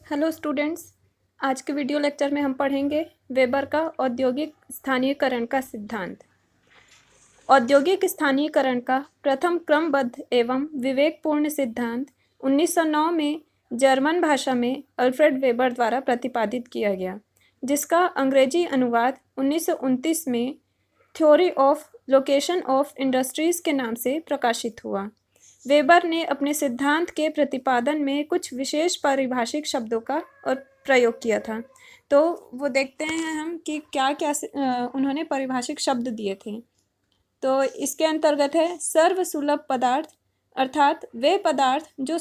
Hello students, आज के video lecture में हम पढ़ेंगे वेबर का औद्योगिक स्थानीयकरण का सिद्धांत। औद्योगिक स्थानीयकरण का प्रथम क्रमबद्ध एवं विवेकपूर्ण सिद्धांत 1909 में जर्मन भाषा में अल्फ्रेड वेबर द्वारा प्रतिपादित किया गया, जिसका अंग्रेजी अनुवाद 1929 में theory of location of industries के नाम से प्रकाशित हुआ। वेबर ने अपने सिद्धांत के प्रतिपादन में कुछ विशेष पारिभाषिक शब्दों का और प्रयोग किया था। तो वो देखते हैं हम कि क्या क्या उन्होंने पारिभाषिक शब्द दिए थे। तो इसके अंतर्गत है सर्वसुलभ पदार्थ, अर्थात वे पदार्थ जो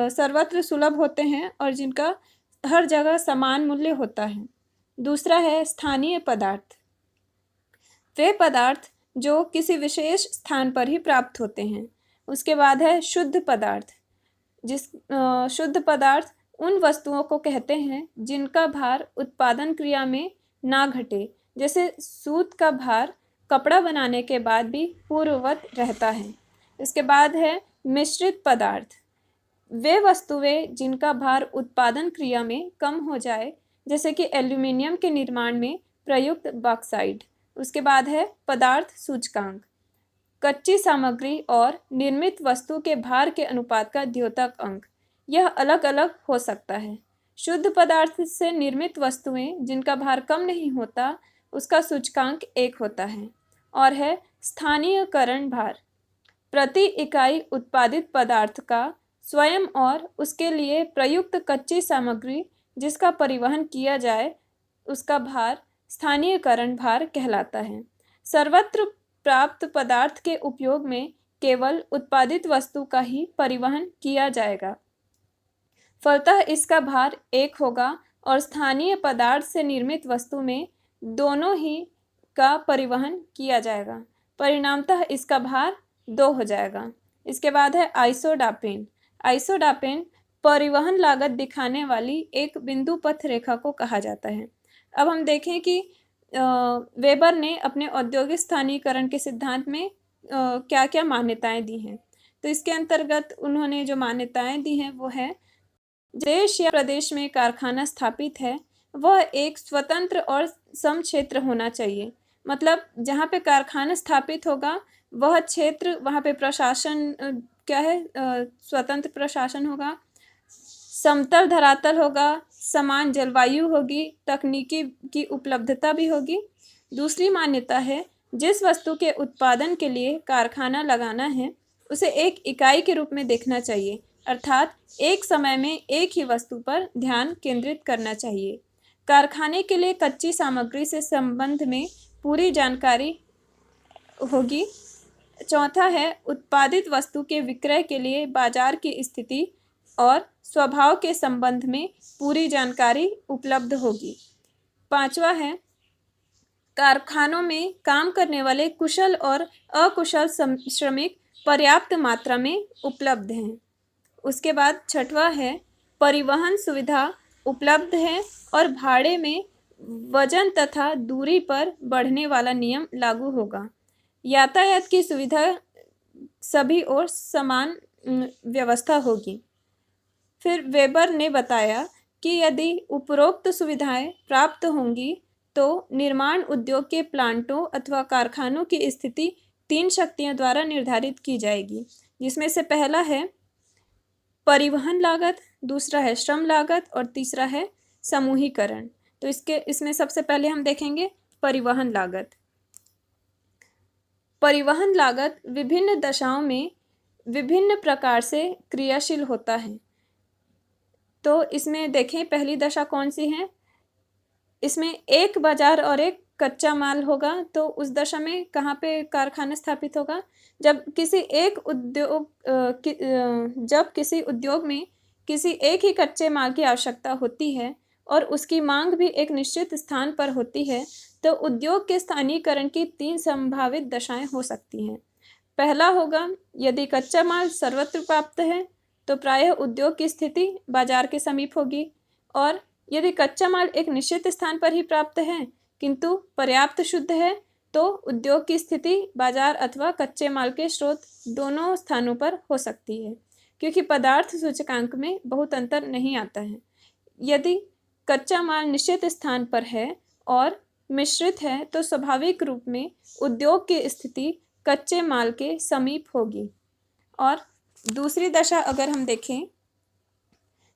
सर्वत्र सुलभ होते हैं और जिनका हर जगह समान मूल्य होता है। दूसरा है स्थानीय पदार्थ, वे पदार्थ जो किसी विशेष स्थान पर ही प्राप्त होते हैं। उसके बाद है शुद्ध पदार्थ, शुद्ध पदार्थ उन वस्तुओं को कहते हैं जिनका भार उत्पादन क्रिया में ना घटे, जैसे सूत का भार कपड़ा बनाने के बाद भी पूर्ववत रहता है। इसके बाद है मिश्रित पदार्थ, वे वस्तुएं जिनका भार उत्पादन क्रिया में कम हो जाए, जैसे कि एल्यूमिनियम के निर्माण में प्रयुक्त बॉक्साइट। उसके बाद है पदार्थ सूचकांक, कच्ची सामग्री और निर्मित वस्तु के भार के अनुपात का द्योतक अंक, यह अलग अलग हो सकता है। शुद्ध पदार्थ से निर्मित वस्तुएं जिनका भार कम नहीं होता, उसका सूचकांक 1 होता है। और है स्थानीयकरण भार, प्रति इकाई उत्पादित पदार्थ का स्वयं और उसके लिए प्रयुक्त कच्ची सामग्री जिसका परिवहन किया जाए, उसका भार स्थानीयकरण भार कहलाता है। सर्वत्र प्राप्त पदार्थ के उपयोग में केवल उत्पादित वस्तु का ही परिवहन किया जाएगा, फलतः इसका भार 1 होगा और स्थानीय पदार्थ से निर्मित वस्तु में दोनों ही का परिवहन किया जाएगा, परिणामतः इसका भार 2 हो जाएगा। इसके बाद है आइसोडापेन। आइसोडापेन परिवहन लागत दिखाने वाली एक बिंदु पथ रेखा को कहा जाता है। अब हम देखें कि वेबर ने अपने औद्योगिक स्थानीयकरण के सिद्धांत में क्या क्या मान्यताएं दी हैं। तो इसके अंतर्गत उन्होंने जो मान्यताएं दी हैं वो है, देश या प्रदेश में कारखाना स्थापित है वह एक स्वतंत्र और सम क्षेत्र होना चाहिए। मतलब जहाँ पे कारखाना स्थापित होगा वह क्षेत्र, वहाँ पे प्रशासन क्या है, स्वतंत्र प्रशासन होगा, समतल धरातल होगा, समान जलवायु होगी, तकनीकी की उपलब्धता भी होगी। दूसरी मान्यता है, जिस वस्तु के उत्पादन के लिए कारखाना लगाना है उसे एक इकाई के रूप में देखना चाहिए, अर्थात एक समय में एक ही वस्तु पर ध्यान केंद्रित करना चाहिए। कारखाने के लिए कच्ची सामग्री से संबंध में पूरी जानकारी होगी। चौथा है, उत्पादित वस्तु के विक्रय के लिए बाजार की स्थिति और स्वभाव के संबंध में पूरी जानकारी उपलब्ध होगी। पांचवा है, कारखानों में काम करने वाले कुशल और अकुशल श्रमिक पर्याप्त मात्रा में उपलब्ध हैं। उसके बाद छठवां है, परिवहन सुविधा उपलब्ध है और भाड़े में वजन तथा दूरी पर बढ़ने वाला नियम लागू होगा। यातायात की सुविधा सभी और समान व्यवस्था होगी। फिर वेबर ने बताया कि यदि उपरोक्त सुविधाएं प्राप्त होंगी तो निर्माण उद्योग के प्लांटों अथवा कारखानों की स्थिति 3 शक्तियों द्वारा निर्धारित की जाएगी, जिसमें से पहला है परिवहन लागत, दूसरा है श्रम लागत और तीसरा है समूहीकरण। तो इसमें सबसे पहले हम देखेंगे परिवहन लागत। परिवहन लागत विभिन्न दशाओं में विभिन्न प्रकार से क्रियाशील होता है। तो इसमें देखें पहली दशा कौन सी है, इसमें एक बाजार और एक कच्चा माल होगा। तो उस दशा में कहाँ पे कारखाना स्थापित होगा, जब किसी उद्योग में किसी एक ही कच्चे माल की आवश्यकता होती है और उसकी मांग भी एक निश्चित स्थान पर होती है, तो उद्योग के स्थानीयकरण की 3 संभावित दशाएं हो सकती हैं। पहला होगा, यदि कच्चा माल सर्वत्र प्राप्त है तो प्रायः उद्योग की स्थिति बाजार के समीप होगी, और यदि कच्चा माल एक निश्चित स्थान पर ही प्राप्त है किंतु पर्याप्त शुद्ध है तो उद्योग की स्थिति बाजार अथवा कच्चे माल के स्रोत दोनों स्थानों पर हो सकती है। क्योंकि पदार्थ सूचकांक में बहुत अंतर नहीं आता है। यदि कच्चा माल निश्चित स्थान पर है और मिश्रित है तो स्वाभाविक रूप में उद्योग की स्थिति कच्चे माल के समीप होगी। और दूसरी दशा अगर हम देखें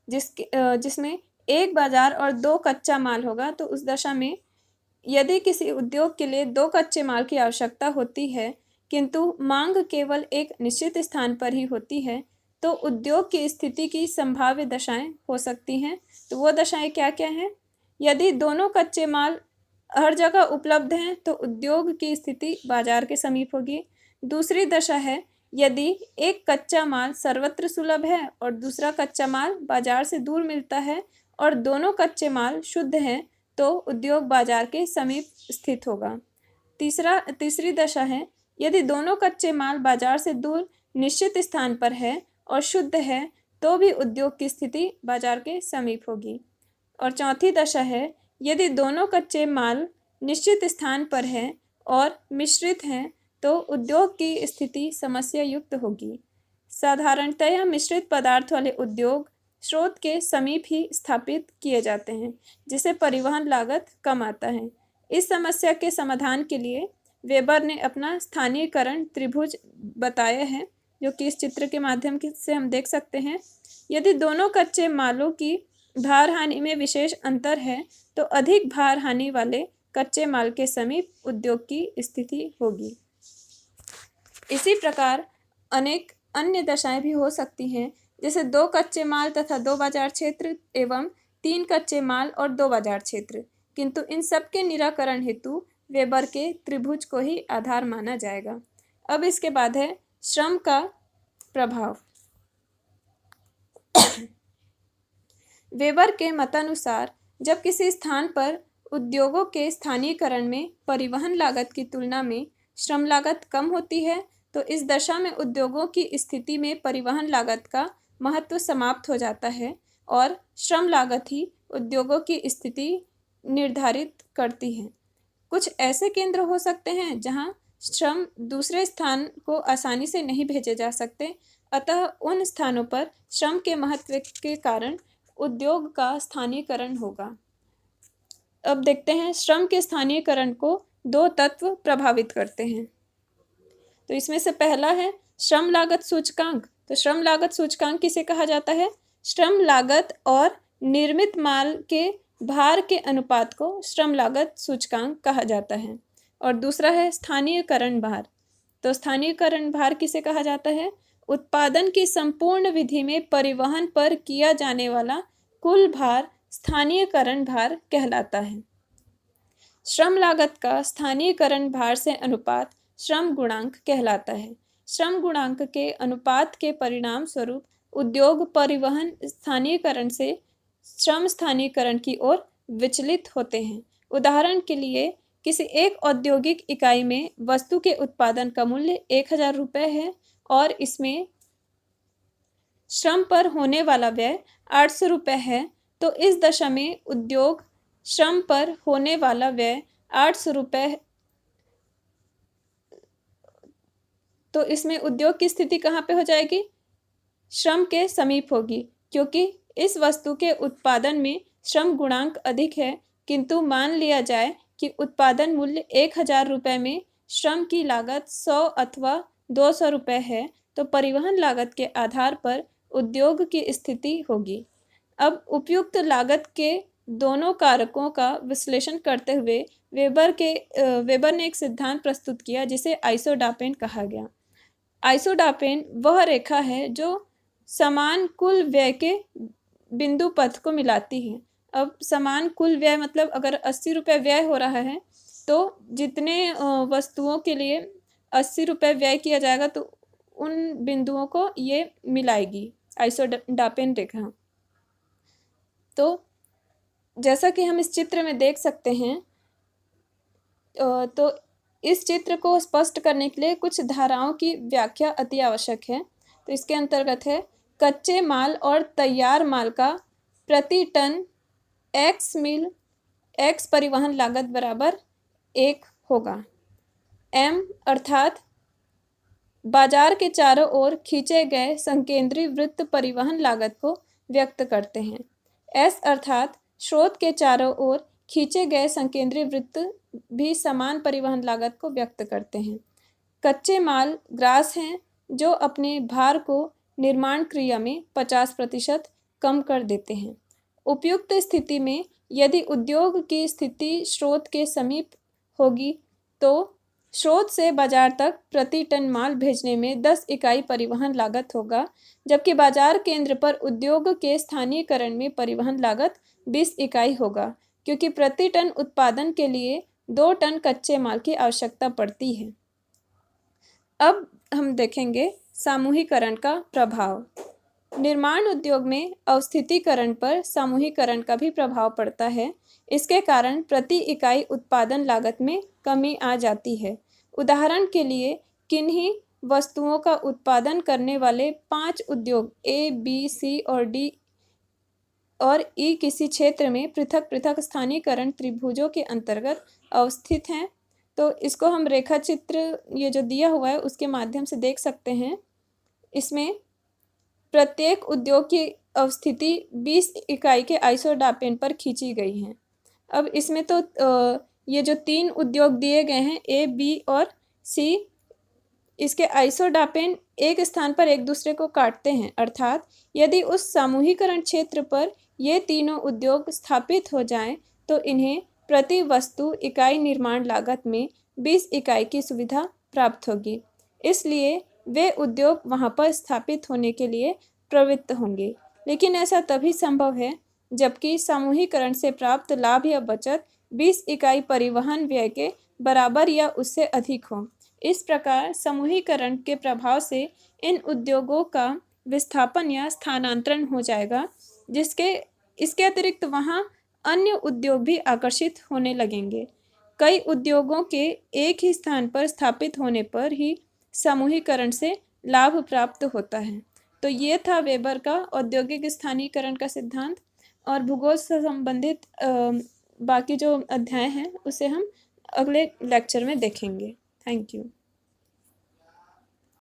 जिसमें एक बाजार और दो कच्चा माल होगा, तो उस दशा में यदि किसी उद्योग के लिए दो कच्चे माल की आवश्यकता होती है किंतु मांग केवल एक निश्चित स्थान पर ही होती है, तो उद्योग की स्थिति की संभाव्य दशाएं हो सकती हैं। तो वो दशाएं क्या क्या हैं? यदि दोनों कच्चे माल हर जगह उपलब्ध हैं तो उद्योग की स्थिति बाजार के समीप होगी। दूसरी दशा है यदि एक कच्चा माल सर्वत्र सुलभ है और दूसरा कच्चा माल बाजार से दूर मिलता है और दोनों कच्चे माल शुद्ध हैं तो उद्योग बाजार के समीप स्थित होगा। तीसरी दशा है यदि दोनों कच्चे माल बाजार से दूर निश्चित स्थान पर है और शुद्ध है तो भी उद्योग की स्थिति बाजार के समीप होगी। और चौथी दशा है यदि दोनों कच्चे माल निश्चित स्थान पर हैं और मिश्रित हैं तो उद्योग की स्थिति समस्या युक्त होगी। साधारणतया मिश्रित पदार्थ वाले उद्योग स्रोत के समीप ही स्थापित किए जाते हैं, जिससे परिवहन लागत कम आता है। इस समस्या के समाधान के लिए वेबर ने अपना स्थानीयकरण त्रिभुज बताया है, जो कि इस चित्र के माध्यम से हम देख सकते हैं। यदि दोनों कच्चे मालों की भार हानि में विशेष अंतर है तो अधिक भार हानि वाले कच्चे माल के समीप उद्योग की स्थिति होगी। इसी प्रकार अनेक अन्य दशाएं भी हो सकती हैं, जैसे दो कच्चे माल तथा दो बाजार क्षेत्र एवं तीन कच्चे माल और दो बाजार क्षेत्र, किंतु इन सब के निराकरण हेतु वेबर के त्रिभुज को ही आधार माना जाएगा। अब इसके बाद है श्रम का प्रभाव। वेबर के मतानुसार जब किसी स्थान पर उद्योगों के स्थानीयकरण में परिवहन लागत की तुलना में श्रम लागत कम होती है तो इस दशा में उद्योगों की स्थिति में परिवहन लागत का महत्व समाप्त हो जाता है और श्रम लागत ही उद्योगों की स्थिति निर्धारित करती है। कुछ ऐसे केंद्र हो सकते हैं जहां श्रम दूसरे स्थान को आसानी से नहीं भेजे जा सकते, अतः उन स्थानों पर श्रम के महत्व के कारण उद्योग का स्थानीयकरण होगा। अब देखते हैं श्रम के स्थानीयकरण को दो तत्व प्रभावित करते हैं। तो इसमें से पहला है श्रम लागत सूचकांक। तो श्रम लागत सूचकांक किसे कहा जाता है? श्रम लागत और निर्मित माल के भार के अनुपात को श्रम लागत सूचकांक कहा जाता है। और दूसरा है स्थानीयकरण भार। तो स्थानीयकरण भार किसे कहा जाता है? उत्पादन की संपूर्ण विधि में परिवहन पर किया जाने वाला कुल भार स्थानीयकरण भार कहलाता है। श्रम लागत का स्थानीयकरण भार से अनुपात श्रम गुणांक कहलाता है। श्रम गुणांक के अनुपात के परिणाम स्वरूप उद्योग परिवहन स्थानीयकरण से श्रम स्थानीयकरण की ओर विचलित होते हैं। उदाहरण के लिए किसी एक औद्योगिक इकाई में वस्तु के उत्पादन का मूल्य 1000 रुपये है और इसमें श्रम पर होने वाला व्यय 800 रुपये है, तो इस दशा में उद्योग श्रम पर होने वाला व्यय 800 रुपये, तो इसमें उद्योग की स्थिति कहाँ पे हो जाएगी? श्रम के समीप होगी, क्योंकि इस वस्तु के उत्पादन में श्रम गुणांक अधिक है। किंतु मान लिया जाए कि उत्पादन मूल्य 1000 रुपये में श्रम की लागत 100 अथवा 200 रुपये है, तो परिवहन लागत के आधार पर उद्योग की स्थिति होगी। अब उपयुक्त लागत के दोनों कारकों का विश्लेषण करते हुए वेबर ने एक सिद्धांत प्रस्तुत किया जिसे आइसोडापेन कहा गया। आइसोडापेन वह रेखा है जो समान कुल व्यय के बिंदु पथ को मिलाती है। अब समान कुल व्यय मतलब अगर 80 रुपये व्यय हो रहा है तो जितने वस्तुओं के लिए 80 रुपये व्यय किया जाएगा तो उन बिंदुओं को ये मिलाएगी आइसोडापेन रेखा। तो जैसा कि हम इस चित्र में देख सकते हैं, तो इस चित्र को स्पष्ट करने के लिए कुछ धाराओं की व्याख्या अति आवश्यक है। तो इसके अंतर्गत है कच्चे माल और तैयार माल का प्रति टन एक्स मील एक्स परिवहन लागत बराबर 1 होगा। एम अर्थात बाजार के चारों ओर खींचे गए संकेंद्री वृत्त परिवहन लागत को व्यक्त करते हैं। एस अर्थात स्रोत के चारों ओर खींचे गए संकेंद्री वृत्त भी समान परिवहन लागत को व्यक्त करते हैं। कच्चे माल ग्रास हैं जो अपने भार को निर्माण क्रिया में 50% कम कर देते हैं। उपयुक्त स्थिति में यदि उद्योग की स्थिति स्रोत के समीप होगी तो स्रोत से बाजार तक प्रति टन माल भेजने में 10 इकाई परिवहन लागत होगा, जबकि बाजार केंद्र पर उद्योग के स्थानीयकरण में परिवहन लागत 20 इकाई होगा, क्योंकि प्रति टन उत्पादन के लिए 2 टन कच्चे माल की आवश्यकता पड़ती है। अब हम देखेंगे सामूहिकरण का प्रभाव। निर्माण उद्योग में अवस्थितीकरण पर सामूहिकरण का भी प्रभाव पड़ता है। इसके कारण प्रति इकाई उत्पादन लागत में कमी आ जाती है। उदाहरण के लिए किन्हीं वस्तुओं का उत्पादन करने वाले 5 उद्योग ए, बी, सी और डी और ई किसी क्षेत्र में पृथक पृथक स्थानीयकरण त्रिभुजों के अंतर्गत अवस्थित हैं। तो इसको हम रेखा चित्र ये जो दिया हुआ है उसके माध्यम से देख सकते हैं। इसमें प्रत्येक उद्योग की अवस्थिति 20 इकाई के आइसोडापेन पर खींची गई है। अब इसमें तो ये जो 3 उद्योग दिए गए हैं ए, बी और सी, इसके आइसोडापेन एक स्थान पर एक दूसरे को काटते हैं, अर्थात यदि उस सामूहिकरण क्षेत्र पर ये तीनों उद्योग स्थापित हो जाएं तो इन्हें प्रति वस्तु इकाई निर्माण लागत में 20 इकाई की सुविधा प्राप्त होगी। इसलिए वे उद्योग वहां पर स्थापित होने के लिए प्रवृत्त होंगे। लेकिन ऐसा तभी संभव है जबकि सामूहिकरण से प्राप्त लाभ या बचत 20 इकाई परिवहन व्यय के बराबर या उससे अधिक हो। इस प्रकार समूहीकरण के प्रभाव से इन उद्योगों का विस्थापन या स्थानांतरण हो जाएगा, इसके अतिरिक्त वहाँ अन्य उद्योग भी आकर्षित होने लगेंगे। कई उद्योगों के एक ही स्थान पर स्थापित होने पर ही समूहीकरण से लाभ प्राप्त होता है। तो ये था वेबर का औद्योगिक स्थानीयकरण का सिद्धांत, और भूगोल से संबंधित बाकी जो अध्याय हैं उसे हम अगले लेक्चर में देखेंगे। Thank you.